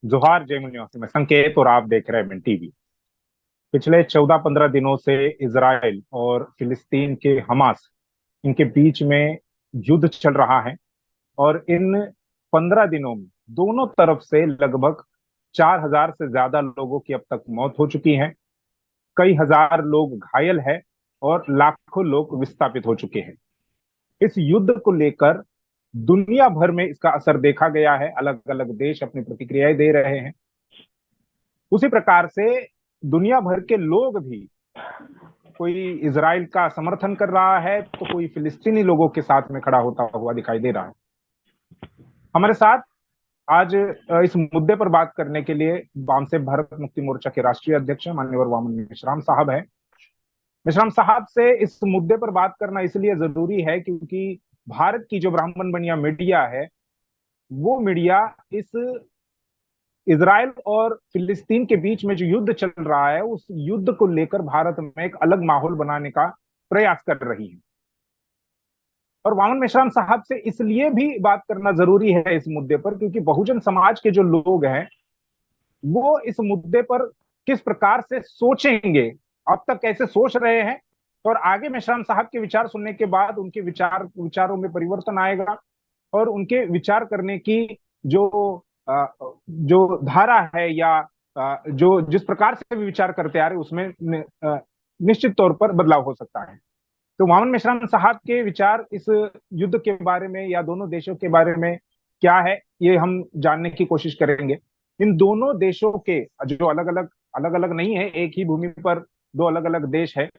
जोहार जय निवासी में संकेत और आप देख रहे हैं टीवी। पिछले 14-15 दिनों से इजराइल और फिलिस्तीन के हमास इनके बीच में युद्ध चल रहा है। और इन 15 दिनों में दोनों तरफ से लगभग 4,000 से ज्यादा लोगों की अब तक मौत हो चुकी है। कई हजार लोग घायल है और लाखों लोग विस्थापित हो चुके हैं। इस युद्ध को लेकर दुनिया भर में इसका असर देखा गया है। अलग अलग देश अपनी प्रतिक्रियाएं दे रहे हैं। उसी प्रकार से दुनिया भर के लोग भी, कोई इजराइल का समर्थन कर रहा है तो कोई फिलिस्तीनी लोगों के साथ में खड़ा होता हुआ दिखाई दे रहा है। हमारे साथ आज इस मुद्दे पर बात करने के लिए वाम से भारत मुक्ति मोर्चा के राष्ट्रीय अध्यक्ष माननीय वामन मेश्राम साहब है। मेश्राम साहब से इस मुद्दे पर बात करना इसलिए जरूरी है क्योंकि भारत की जो ब्राह्मण बनिया मीडिया है, वो मीडिया इस इजराइल और फिलिस्तीन के बीच में जो युद्ध चल रहा है, उस युद्ध को लेकर भारत में एक अलग माहौल बनाने का प्रयास कर रही है। और वामन मेश्राम साहब से इसलिए भी बात करना जरूरी है इस मुद्दे पर क्योंकि बहुजन समाज के जो लोग हैं, वो इस मुद्दे पर किस प्रकार से सोचेंगे, अब तक कैसे सोच रहे हैं, और आगे मेश्राम साहब के विचार सुनने के बाद उनके विचारों में परिवर्तन आएगा। और उनके विचार करने की जो जो धारा है, या जो जिस प्रकार से भी विचार करते आ रहे, उसमें निश्चित तौर पर बदलाव हो सकता है। तो वामन मेश्राम साहब के विचार इस युद्ध के बारे में या दोनों देशों के बारे में क्या है, ये हम जानने की कोशिश करेंगे। इन दोनों देशों के जो अलग अलग नहीं है, एक ही भूमि पर दो अलग अलग देश है,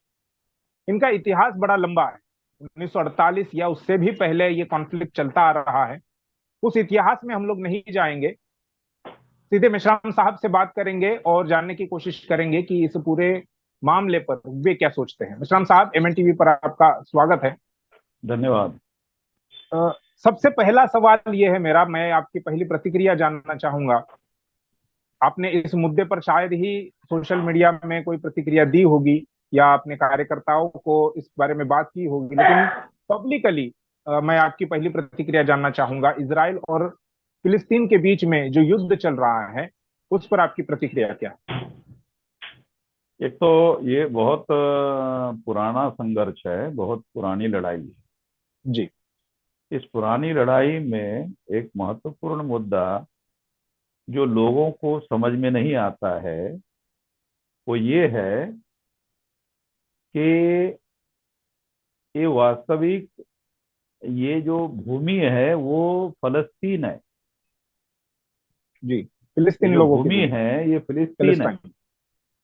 इनका इतिहास बड़ा लंबा है। 1948 या उससे भी पहले ये कॉन्फ्लिक्ट चलता आ रहा है। उस इतिहास में हम लोग नहीं जाएंगे, सीधे मेश्राम साहब से बात करेंगे और जानने की कोशिश करेंगे कि इस पूरे मामले पर वे क्या सोचते हैं। मेश्राम साहब, एमएन टीवी पर आपका स्वागत है। धन्यवाद। सबसे पहला सवाल ये है मेरा, मैं आपकी पहली प्रतिक्रिया जानना चाहूंगा। आपने इस मुद्दे पर शायद ही सोशल मीडिया में कोई प्रतिक्रिया दी होगी या अपने कार्यकर्ताओं को इस बारे में बात की होगी, लेकिन पब्लिकली मैं आपकी पहली प्रतिक्रिया जानना चाहूंगा। इसराइल और फिलिस्तीन के बीच में जो युद्ध चल रहा है, उस पर आपकी प्रतिक्रिया क्या एक तो ये बहुत पुराना संघर्ष है, बहुत पुरानी लड़ाई है। है? जी। इस पुरानी लड़ाई में एक महत्वपूर्ण मुद्दा जो लोगों को समझ में नहीं आता है, वो ये है कि ये वास्तविक ये जो भूमि है वो फलस्तीन है। जी, ये फिलिस्तीन जो लोगों की भूमि भूमि, है ये फिलिस्तीन है। फिलिस्तीन।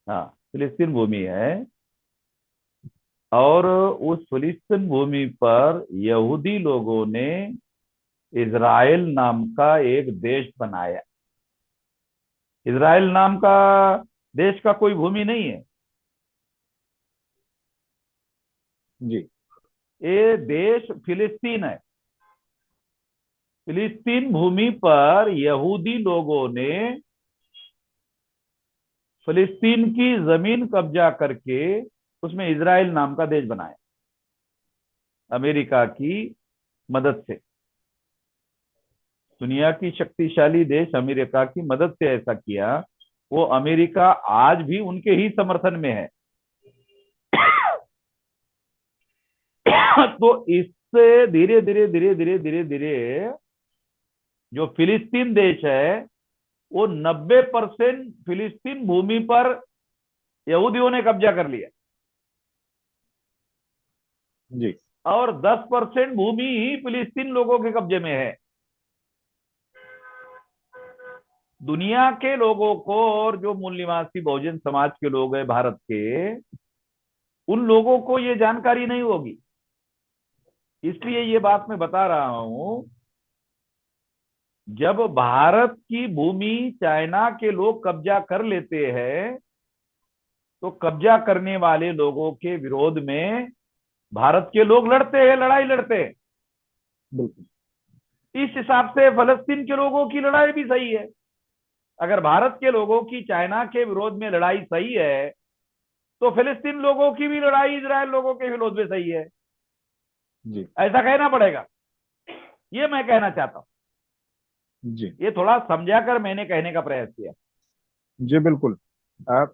हाँ, फिलिस्तीन भूमि है। और उस फिलिस्तीन भूमि पर यहूदी लोगों ने इज़राइल नाम का एक देश बनाया। इज़राइल नाम का देश का कोई भूमि नहीं है। जी। ये देश फिलिस्तीन है। फिलिस्तीन भूमि पर यहूदी लोगों ने फिलिस्तीन की जमीन कब्जा करके उसमें इज़राइल नाम का देश बनाया, अमेरिका की मदद से। दुनिया की शक्तिशाली देश अमेरिका की मदद से ऐसा किया। वो अमेरिका आज भी उनके ही समर्थन में है। तो इससे धीरे धीरे धीरे धीरे धीरे धीरे जो फिलिस्तीन देश है वो 90% फिलिस्तीन भूमि पर यहूदियों ने कब्जा कर लिया, जी। और 10% भूमि ही फिलिस्तीन लोगों के कब्जे में है। दुनिया के लोगों को और जो मूल निवासी बहुजन समाज के लोग हैं भारत के, उन लोगों को ये जानकारी नहीं होगी। इसलिए ये बात मैं बता रहा हूं, जब भारत की भूमि चाइना के लोग कब्जा कर लेते हैं तो कब्जा करने वाले लोगों के विरोध में भारत के लोग लड़ते हैं, लड़ाई लड़ते हैं। बिल्कुल। इस हिसाब से फलस्तीन के लोगों की लड़ाई भी सही है। अगर भारत के लोगों की चाइना के विरोध में लड़ाई सही है तो फिलिस्तीन लोगों की भी लड़ाई इजराइल लोगों के विरोध में सही है। जी। ऐसा कहना पड़ेगा, ये मैं कहना चाहता हूं। जी ये थोड़ा समझा कर मैंने कहने का प्रयास किया। जी बिल्कुल। अ,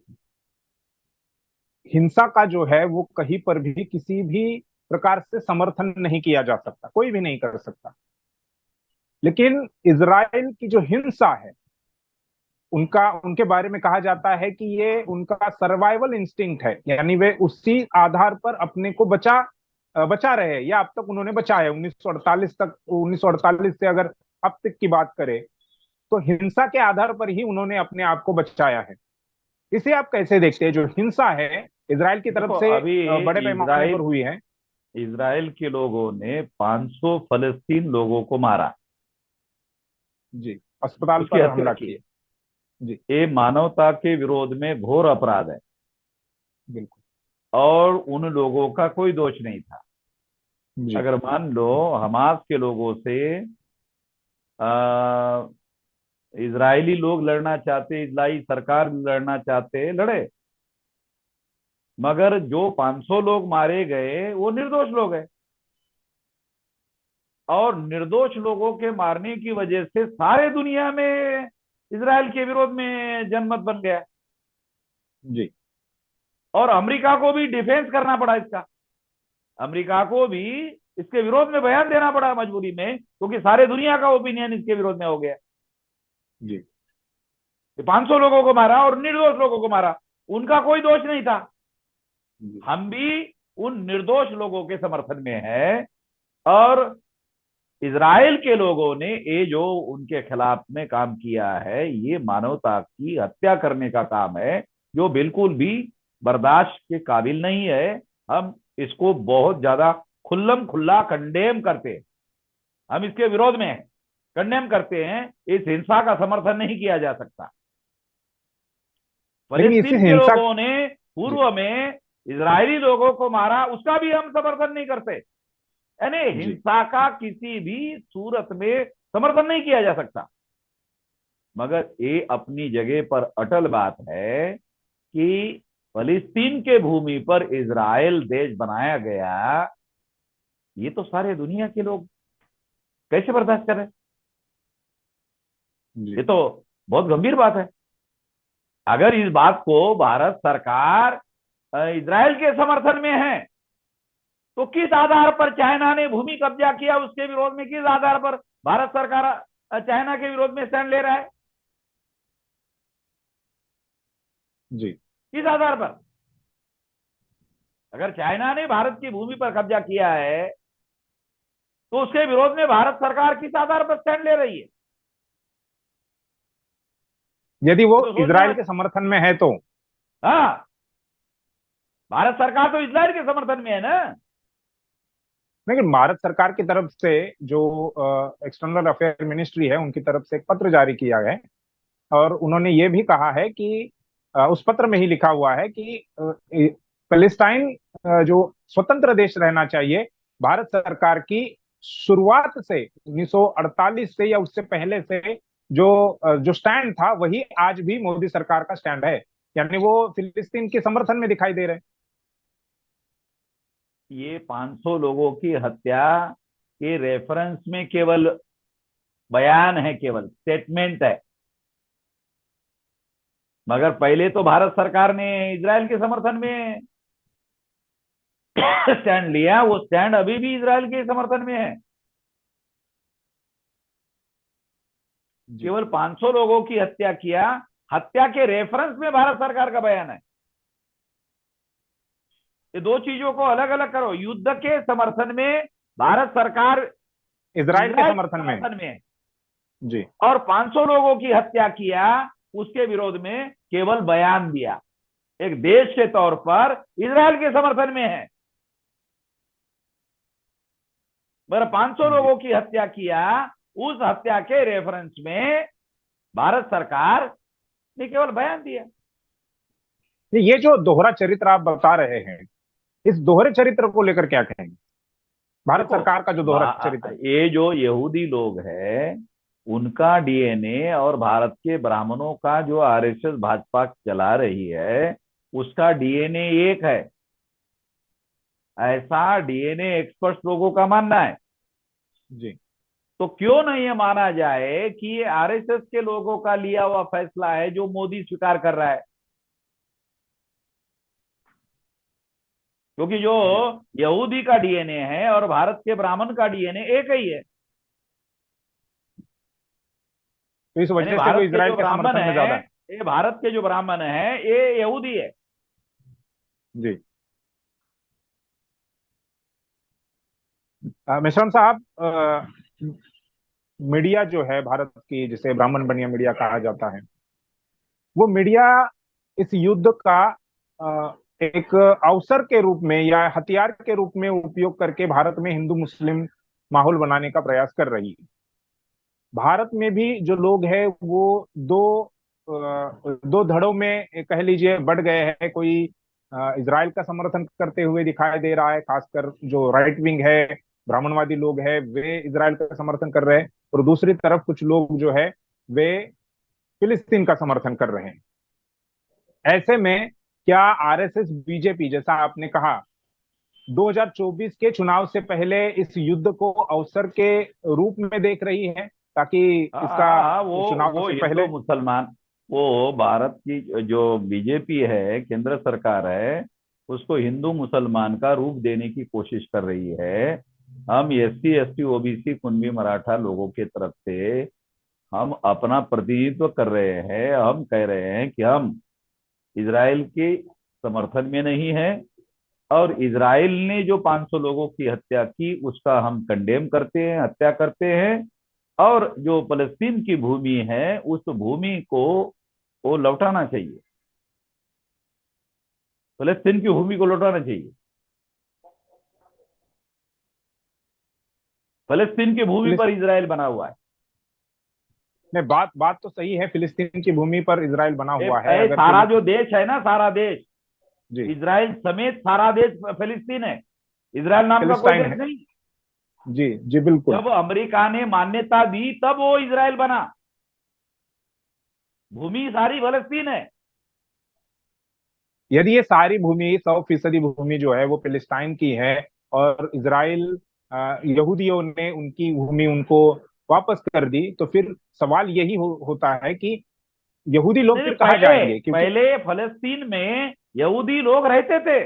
हिंसा का जो है वो कहीं पर भी किसी भी प्रकार से समर्थन नहीं किया जा सकता, कोई भी नहीं कर सकता। लेकिन इजराइल की जो हिंसा है, उनका उनके बारे में कहा जाता है कि ये उनका सर्वाइवल इंस्टिंक्ट है, यानी वे उसी आधार पर अपने को बचा रहे हैं, या अब तक उन्होंने बचाया 1948 तक। 1948 से अगर अब तक की बात करें तो हिंसा के आधार पर ही उन्होंने अपने आप को बचाया है। इसे आप कैसे देखते हैं, जो हिंसा है इजराइल की तरफ देखो से अभी बड़े पैमाने पर इजराइल हुई है? इजराइल के लोगों ने 500 फलस्तीन लोगों को मारा, जी, अस्पताल उसकी पर हत्या हमला की। किए। जी ये मानवता के विरोध में घोर अपराध है, बिल्कुल। और उन लोगों का कोई दोष नहीं था। जी अगर मान लो हमास के लोगों से आ, इजरायली लोग लड़ना चाहते, इजरायली सरकार लड़ना चाहते, लड़े। मगर जो 500 लोग मारे गए वो निर्दोष लोग हैं, और निर्दोष लोगों के मारने की वजह से सारे दुनिया में इजराइल के विरोध में जनमत बन गया, जी और अमेरिका को भी डिफेंस करना पड़ा इसका। अमेरिका को भी इसके विरोध में बयान देना पड़ा मजबूरी में, क्योंकि सारे दुनिया का ओपिनियन इसके विरोध में हो गया। जी 500 लोगों को मारा और निर्दोष लोगों को मारा, उनका कोई दोष नहीं था। जी। हम भी उन निर्दोष लोगों के समर्थन में है, और इजराइल के लोगों ने ये जो उनके खिलाफ में काम किया है, ये मानवता की हत्या करने का काम है, जो बिल्कुल भी बर्दाश्त के काबिल नहीं है। हम इसको बहुत ज्यादा खुल्लम खुल्ला कंडेम करते हैं, हम इसके विरोध में हैं, कंडेम करते हैं। इस हिंसा का समर्थन नहीं किया जा सकता। लेकिन इसी फलस्तीन के हिंसा। लोगों ने जी पूर्व में इजरायली लोगों को मारा, उसका भी हम समर्थन नहीं करते। यानी जी। हिंसा का किसी भी सूरत में समर्थन नहीं किया जा सकता। मगर ये अपनी जगह पर अटल बात है कि फलस्तीन के भूमि पर इजराइल देश बनाया गया, ये तो सारे दुनिया के लोग कैसे बर्दाश्त कर रहे हैं? जी ये तो बहुत गंभीर बात है। अगर इस बात को भारत सरकार इजराइल के समर्थन में है, तो किस आधार पर चाइना ने भूमि कब्जा किया उसके विरोध में, किस आधार पर भारत सरकार चाइना के विरोध में स्टैंड ले रहा है? जी। किस आधार पर? अगर चाइना ने भारत की भूमि पर कब्जा किया है, तो उसके विरोध में भारत सरकार किस आधार पर स्टैंड ले रही है? यदि वो ये तो सोचना। इजराइल के समर्थन में है तो। हाँ, भारत सरकार तो इजराइल के समर्थन में है ना। लेकिन भारत सरकार की तरफ से जो एक्सटर्नल अफेयर मिनिस्ट्री है, उनकी तरफ से एक पत्र जारी किया है, और उन्होंने ये भी कहा है कि उस पत्र में ही लिखा हुआ है कि पैलेस्टाइन जो स्वतंत्र देश रहना चाहिए। भारत सरकार की शुरुआत से 1948 से या उससे पहले से जो स्टैंड था, वही आज भी मोदी सरकार का स्टैंड है। यानी वो फिलिस्तीन के समर्थन में दिखाई दे रहे हैं। ये 500 लोगों की हत्या के रेफरेंस में केवल बयान है, केवल स्टेटमेंट है। मगर पहले तो भारत सरकार ने इजराइल के समर्थन में स्टैंड लिया, वो स्टैंड अभी भी इजराइल के समर्थन में है। जी केवल 500 लोगों की हत्या किया, हत्या के रेफरेंस में भारत सरकार का बयान है। ये दो चीजों को अलग अलग करो। युद्ध के समर्थन में भारत सरकार इजराइल के इजराइल समर्थन के में। समर्थन में है, जी और 500 लोगों की हत्या किया उसके विरोध में केवल बयान दिया, एक देश के तौर पर इजराइल के समर्थन में है। मगर 500 जी। लोगों की हत्या किया, उस हत्या के रेफरेंस में भारत सरकार ने केवल बयान दिया। ये जो दोहरा चरित्र आप बता रहे हैं, इस दोहरे चरित्र को लेकर क्या कहेंगे? भारत देखो, सरकार का जो दोहरा चरित्र। ये जो यहूदी लोग हैं, उनका डीएनए और भारत के ब्राह्मणों का जो आरएसएस भाजपा चला रही है, उसका डीएनए एक है, ऐसा डीएनए एक्सपर्ट लोगों का मानना है। जी तो क्यों नहीं ये माना जाए कि ये आरएसएस के लोगों का लिया हुआ फैसला है जो मोदी स्वीकार कर रहा है? क्योंकि जो जी। यहूदी का डीएनए है और भारत के ब्राह्मण का डीएनए एक ही है। तो इस यानी वजह से वो भारत के इजराइल जो के ब्राह्मण समर्थन में ज्यादा है, है। ये भारत के जो ब्राह्मण है ये यहूदी है। जी। मिश्रम साहब, मीडिया जो है भारत की, जिसे ब्राह्मण बनिया मीडिया कहा जाता है, वो मीडिया इस युद्ध का एक अवसर के रूप में या हथियार के रूप में उपयोग करके भारत में हिंदू मुस्लिम माहौल बनाने का प्रयास कर रही है। भारत में भी जो लोग हैं वो दो धड़ों में कह लीजिए बढ़ गए हैं। कोई इजराइल का समर्थन करते हुए दिखाई दे रहा है, खासकर जो राइट विंग है, ब्राह्मणवादी लोग हैं, वे इजराइल का समर्थन कर रहे हैं। और दूसरी तरफ कुछ लोग जो है वे फिलिस्तीन का समर्थन कर रहे हैं। ऐसे में क्या आरएसएस बीजेपी, जैसा आपने कहा, 2024 के चुनाव से पहले इस युद्ध को अवसर के रूप में देख रही है, ताकि हाँ इसका हाँ हाँ, वो चुनाव वो से हिंदू पहले। मुसलमान, वो भारत की जो बीजेपी है, केंद्र सरकार है, उसको हिंदू मुसलमान का रूप देने की कोशिश कर रही है। हम SC ST OBC Kunbi Maratha लोगों के तरफ से हम अपना प्रतिनिधित्व कर रहे हैं। हम कह रहे हैं कि हम इजराइल के समर्थन में नहीं है, और इजराइल ने जो 500 लोगों की हत्या की उसका हम कंडेम करते हैं, हत्या करते हैं। और जो फलस्तीन की भूमि है उस भूमि को वो लौटाना चाहिए, फलस्तीन की भूमि को लौटाना चाहिए। फलस्तीन की भूमि पर फिलिस्तीन इजराइल बना हुआ है। में बात बात तो सही है, फिलिस्तीन की भूमि पर इजराइल बना हुआ है। अगर सारा जो देश है ना, सारा देश, जी, इजराइल समेत सारा देश फिलिस्तीन है। इजराइल नाम का कोई फिलिस्ताइन देश है। नहीं। जी जी, बिल्कुल। जब अमेरिका ने मान्यता दी तब वो इजराइल बना। भूमि सारी फलस्तीन है। यदि ये सारी भूमि, 100% भूमि जो है वो फिलिस्ताइन की है, और इजराइल यहूदियों ने उनकी भूमि उनको वापस कर दी, तो फिर सवाल यही होता है कि यहूदी लोग नहीं नहीं, फिर कहाँ पहले जाएंगे, क्योंकि पहले फलस्तीन में यहूदी लोग रहते थे,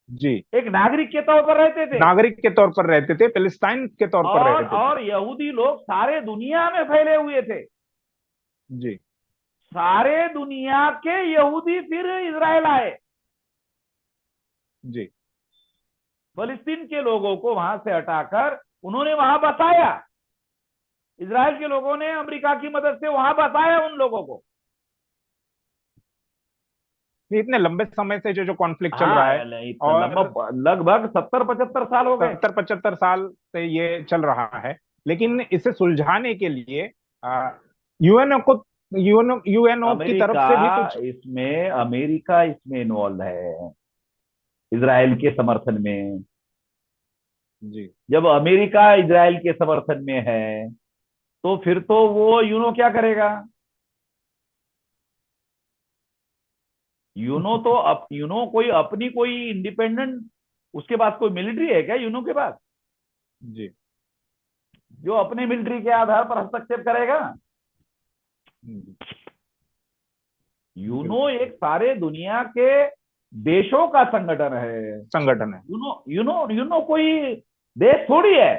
जी, एक नागरिक के तौर पर रहते थे। नागरिक के तौर पर रहते थे, फिलिस्ताइन के तौर पर रहते थे। और यहूदी लोग सारे दुनिया में फैले हुए थे। जी सारे दुनिया के यहूदी फिर इजराइल आए। जी। फलस्तीन के लोगों को वहां से हटाकर उन्होंने वहां बसाया। इजराइल के लोगों ने अमेरिका की मदद से वहां बसाया उन लोगों को। ये इतने लंबे समय से जो जो कॉन्फ्लिक्ट चल रहा है, हाँ, इतना लंबा, और लगभग 70-75 साल हो गए। 70-75 साल से ये चल रहा है। लेकिन इसे सुलझाने के लिए यूएनओ को, यूएनओ की तरफ अमेरिका से भी कुछ। अमेरिका इसमें इन्वॉल्व है, इजराइल के समर्थन में। जी जब अमेरिका इजराइल के समर्थन में है तो फिर तो वो क्या करेगा? कोई अपनी कोई इंडिपेंडेंट, उसके पास कोई मिलिट्री है क्या यूनो के पास, जी जो अपने मिलिट्री के आधार पर हस्तक्षेप करेगा? जी, यूनो बिल्कुल एक सारे दुनिया के देशों का संगठन है। संगठन है। यूनो कोई देश थोड़ी है।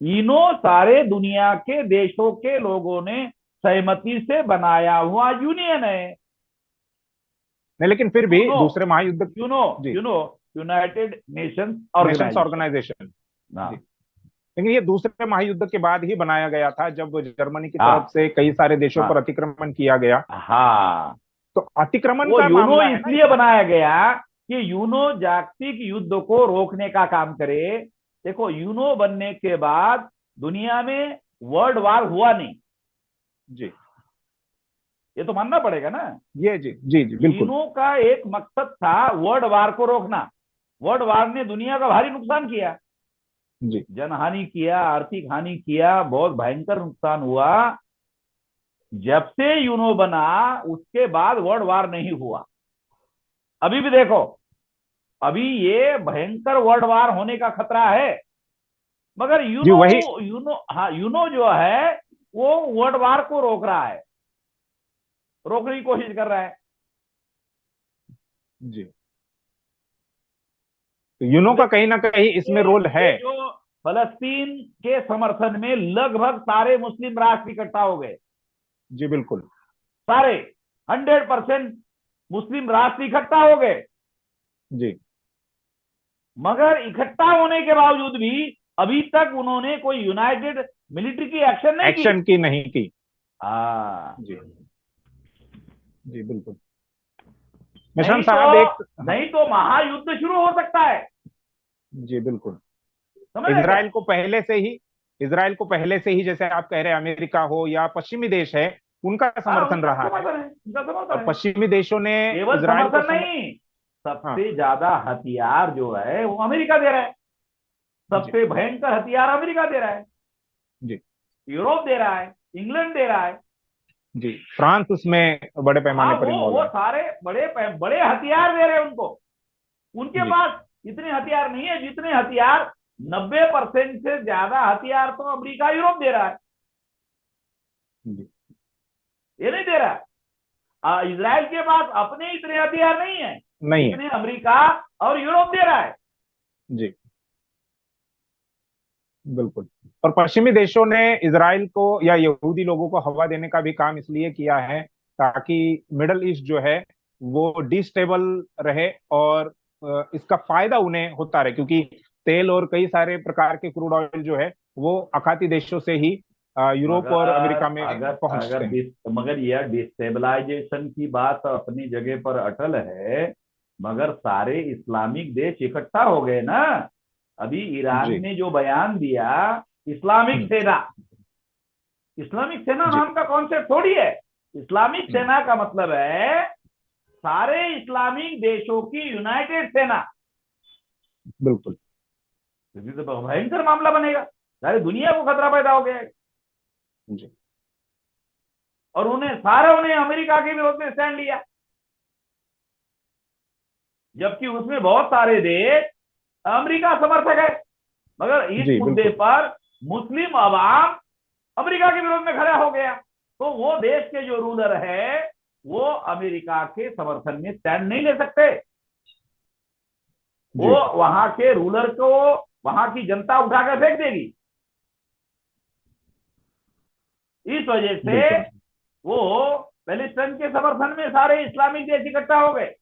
यूनो सारे दुनिया के देशों के लोगों ने सहमति से बनाया हुआ यूनियन है। नहीं, लेकिन फिर भी यूनो दूसरे महायुद्ध। यूनो जी, UNO United Nations Nations Organisation. Organisation. जी, हाँ लेकिन ये दूसरे महायुद्ध के बाद ही बनाया गया था, जब जर्मनी की तरफ हाँ से कई सारे देशों पर हाँ अतिक्रमण किया गया। हाँ। तो अतिक्रमण वो का यूनो मामला है ना इसलिए इसमें। बनाया गया कि यूनो जागतिक युद्ध को रोकने का काम करे। देखो, यूनो बनने के बाद दुनिया में वर्ल्ड वार हुआ नहीं, जी, ये तो मानना पड़ेगा ना। ये जी जी जी, बिल्कुल। यूनो का एक मकसद था वर्ल्ड वार को रोकना। वर्ल्ड वार ने दुनिया का भारी नुकसान किया, जी जनहानि किया, आर्थिक हानि किया, बहुत भयंकर नुकसान हुआ। जब से यूनो बना उसके बाद वर्ल्ड वार नहीं हुआ। अभी भी देखो, अभी ये भयंकर वर्ल्ड वार होने का खतरा है। मगर जी वही। यूनो जो है वो वर्ल्ड वार को रोक रहा है, रोकने की कोशिश कर रहा है। जी, तो यूनो का कहीं ना कहीं इसमें रोल है। ये जो फलस्तीन के समर्थन में लगभग सारे मुस्लिम राष्ट्र इकट्ठा हो गए, जी बिल्कुल। सारे 100% मुस्लिम राष्ट्र इकट्ठा हो गए। जी मगर इकट्ठा होने के बावजूद भी अभी तक उन्होंने कोई यूनाइटेड मिलिट्री की एक्शन नहीं की। एक्शन की नहीं की। हाँ। जी जी बिल्कुल। नहीं मेहराम तो साहब एक, हाँ, नहीं तो महायुद्ध शुरू हो सकता है। जी बिल्कुल। समझ रहे क्या? इसराइल को पहले से ही, इसराइल को पहले से ही जैसे आप कह रहे हैं अमेरिका हो या पश्चिमी देश है, उनका हाँ, समर्थन उनका रहा है। समर्थन है, उनका समर्थन और है। पश्चिमी देशों ने केवल इसराइल को समर्थन नहीं, हाँ। सबसे ज्यादा हथियार जो है वो अमेरिका दे रहा है। जी सबसे भयंकर हथियार अमेरिका दे रहा है, जी यूरोप दे रहा है, इंग्लैंड दे रहा है। जी, फ्रांस उसमें बड़े पैमाने हाँ, पर इन्वॉल्व वो है। सारे बड़े बड़े हथियार दे रहे हैं उनको। उनके जी पास इतने हथियार नहीं है जितने हथियार, 90% से ज्यादा हथियार तो अमेरिका यूरोप दे रहा है, जी ये नहीं दे रहा है। इसराइल के पास अपने इतने हथियार नहीं है नहीं है। जितने अमेरिका और यूरोप दे रहा है। जी बिल्कुल। और पश्चिमी देशों ने इसराइल को या यहूदी लोगों को हवा देने का भी काम इसलिए किया है ताकि मिडल ईस्ट जो है वो डिस्टेबल रहे, और इसका फायदा उन्हें होता रहे, क्योंकि तेल और कई सारे प्रकार के क्रूड ऑयल जो है वो अखाती देशों से ही यूरोप और मगर अमेरिका में अगर पहुंचते अगर हैं। मगर यह डिस्टेबलाइजेशन की बात अपनी जगह पर अटल है। मगर सारे इस्लामिक देश इकट्ठा हो गए ना। अभी ईरान जी। ने जो बयान दिया, इस्लामिक हम्म। सेना, इस्लामिक सेना जी। नाम का कॉन्सेप्ट थोड़ी है। इस्लामिक हम्म। सेना का मतलब है सारे इस्लामिक देशों की यूनाइटेड सेना। बिल्कुल। तो भयंकर मामला बनेगा, सारी दुनिया को खतरा पैदा हो गया है। जी और उन्हें अमेरिका के विरोध में स्टैंड लिया, जबकि उसमें बहुत सारे देश अमेरिका समर्थक है। मगर इस जी मुद्दे बिल्कुल। पर मुस्लिम अवाम अमेरिका के विरोध में खड़ा हो गया। तो वो देश के जो रूलर है वो अमेरिका के समर्थन में स्टैंड नहीं ले सकते। वो जी वहां के रूलर को वहां की जनता उठाकर फेंक देगी। इस वजह से बिल्कुल। वो पैलेस्टाइन के समर्थन में सारे इस्लामिक देश इकट्ठा हो गए।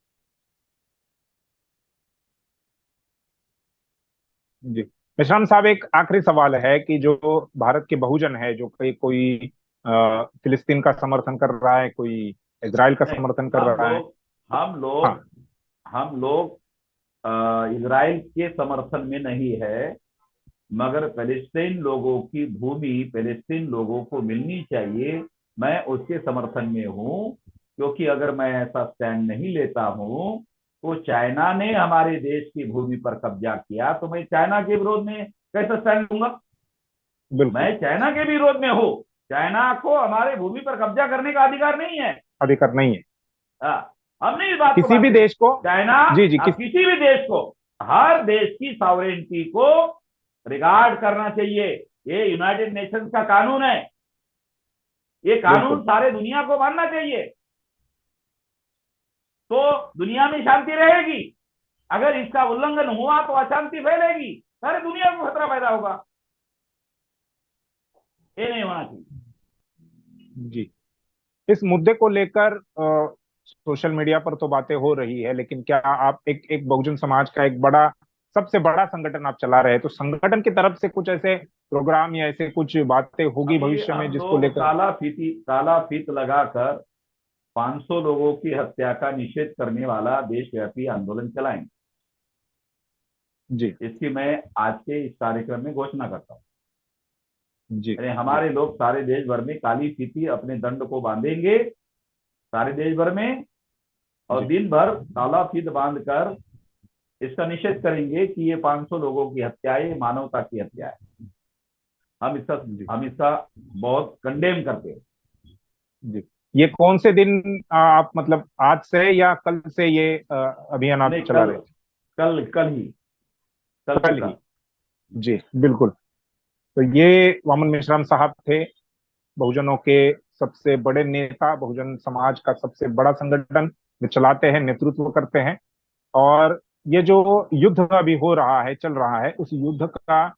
जी विश्राम साहब एक आखिरी सवाल है कि जो भारत के बहुजन है, जो कोई कोई फिलिस्तीन का समर्थन कर रहा है, कोई इजराइल का नहीं, समर्थन कर हम रहा है। लोग हम लोग हाँ। हम लोग इजराइल के समर्थन में नहीं है। मगर पैलेस्टीन लोगों की भूमि पैलेस्टीन लोगों को मिलनी चाहिए, मैं उसके समर्थन में हूं। क्योंकि अगर मैं ऐसा स्टैंड नहीं लेता हूं तो चाइना ने हमारे देश की भूमि पर कब्जा किया, तो मैं चाइना के विरोध में कैसे स्टैंड लूंगा? मैं बिल्कुल। चाइना के भी विरोध में हूं। चाइना को हमारे भूमि पर कब्जा करने का अधिकार नहीं है। अधिकार नहीं है हाँ, हमने इस बात को किसी भी मानते हैं। देश को। चाइना जी जी अब किसी भी देश को, हर देश की सॉवरेनिटी को रिगार्ड करना चाहिए। ये यूनाइटेड नेशंस का कानून है, ये कानून बिल्कुल। सारे दुनिया को मानना चाहिए। तो दुनिया में शांति रहेगी। अगर इसका उल्लंघन हुआ तो अशांति फैलेगी, सारे दुनिया को खतरा पैदा होगा। ये नहीं होना चाहिए। जी इस मुद्दे को लेकर सोशल मीडिया पर तो बातें हो रही है, लेकिन क्या आप एक एक बहुजन समाज का एक बड़ा, सबसे बड़ा संगठन आप चला रहे हैं, तो संगठन की तरफ से कुछ ऐसे प्रोग्राम या ऐसे कुछ बातें होगी अभी भविष्य में हम जिसको लोग लेकर। काला फीत लगाकर 500 लोगों की हत्या का निषेध करने वाला देशव्यापी आंदोलन चलाएंगे। जी इसकी मैं आज के इस कार्यक्रम में घोषणा करता हूँ। जी यानी जी हमारे लोग सारे देश भर में काली फीती अपने दंड को बांधेंगे, सारे देश भर में। और जी दिन भर काला फीत बांधकर इसका निषेध करेंगे कि ये 500 लोगों की हत्या है, ये मानवता की हत्या है। हम इसका जी हम इसका बहुत कंडेम करते हैं। जी। ये कौन से दिन आप मतलब आज से या कल से ये अभियान आप नहीं, चला कल रहे थे? कल कल ही कल से कल ही। कल। जी बिल्कुल। तो ये वामन मेश्राम साहब थे, बहुजनों के सबसे बड़े नेता, बहुजन समाज का सबसे बड़ा संगठन वे चलाते हैं, नेतृत्व करते हैं। और ये जो युद्ध अभी हो रहा है, चल रहा है, उस युद्ध का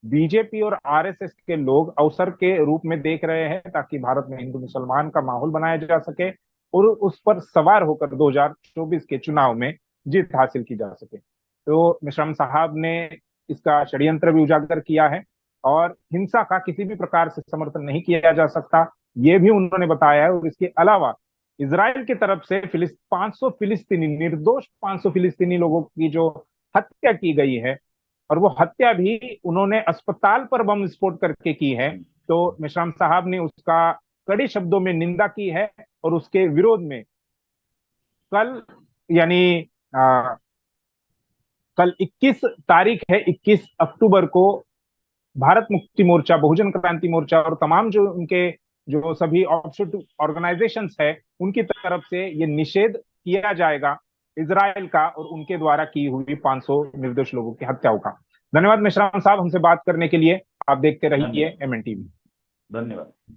बीजेपी और आरएसएस के लोग अवसर के रूप में देख रहे हैं, ताकि भारत में हिंदू मुसलमान का माहौल बनाया जा सके और उस पर सवार होकर 2024 के चुनाव में जीत हासिल की जा सके। तो मेश्राम साहब ने इसका षड्यंत्र भी उजागर किया है और हिंसा का किसी भी प्रकार से समर्थन नहीं किया जा सकता, ये भी उन्होंने बताया है। और इसके अलावा इसराइल की तरफ से 500 फिलिस्तीनी, निर्दोष 500 फिलिस्तीनी लोगों की जो हत्या की गई है, और वो हत्या भी उन्होंने अस्पताल पर बम विस्फोट करके की है, तो मेश्राम साहब ने उसका कड़े शब्दों में निंदा की है। और उसके विरोध में कल, यानी आ, कल 21 तारीख है, 21 अक्टूबर को भारत मुक्ति मोर्चा, बहुजन क्रांति मोर्चा और तमाम जो उनके जो सभी ऑफशूट ऑर्गेनाइजेशंस है, उनकी तरफ से ये निषेध किया जाएगा इजराइल का और उनके द्वारा की हुई 500 निर्दोष लोगों की हत्याओं का। धन्यवाद मेश्राम साहब हमसे बात करने के लिए। आप देखते रहिए धन्यवाद। MN TV. धन्यवाद।